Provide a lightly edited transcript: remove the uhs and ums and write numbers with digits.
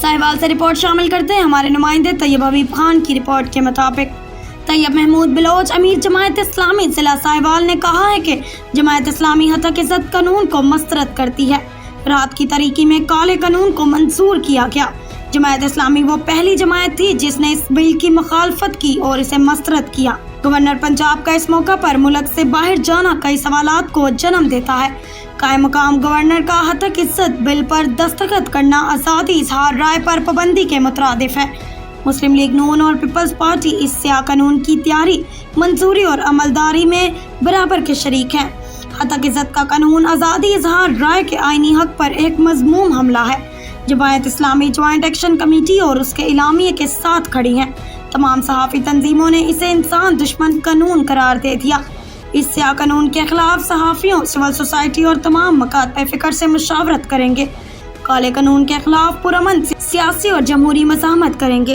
साहिवाल से रिपोर्ट शामिल करते हैं हमारे नुमाइंदे तैयब हबीब खान की रिपोर्ट के मुताबिक तैयब महमूद बलोच अमीर जमायत इस्लामी जिला साहिवाल ने कहा है कि जमायत इस्लामी हतक इज़्ज़त कानून को मस्तरद करती है। रात की तारीकी में काले कानून को मंजूर किया गया। जमायत इस्लामी वो पहली जमायत थी जिसने इस बिल की मुखालफत की और इसे मस्तरद किया। गवर्नर पंजाब का इस मौका पर मुल्क से बाहर जाना कई सवालात को जन्म देता है। कायम मकाम गवर्नर का हतक इज़्ज़त बिल पर दस्तखत करना आज़ादी इजहार राय पर पाबंदी के मुतरादिफ है। मुस्लिम लीग नून और पीपल्स पार्टी इस स्याह कानून की तैयारी, मंजूरी और अमलदारी में बराबर के शरीक हैं। हतक इज़्ज़त का कानून आज़ादी इजहार राय के आईनी हक पर एक मज़मूम हमला है। जमायत इस्लामी ज्वाइंट एक्शन कमेटी और उसके इलामिये के साथ खड़ी हैं। तमाम सहाफ़ी तंजीमों ने इसे इंसान दुश्मन कानून करार दे दिया। इस स्याह कानून के खिलाफ सहाफ़ियों, सिविल सोसाइटी और तमाम मकातब फ़िक्र से मुशावरत करेंगे। काले कानून के खिलाफ पुरअमन सियासी और जमहूरी मज़ाहमत करेंगे।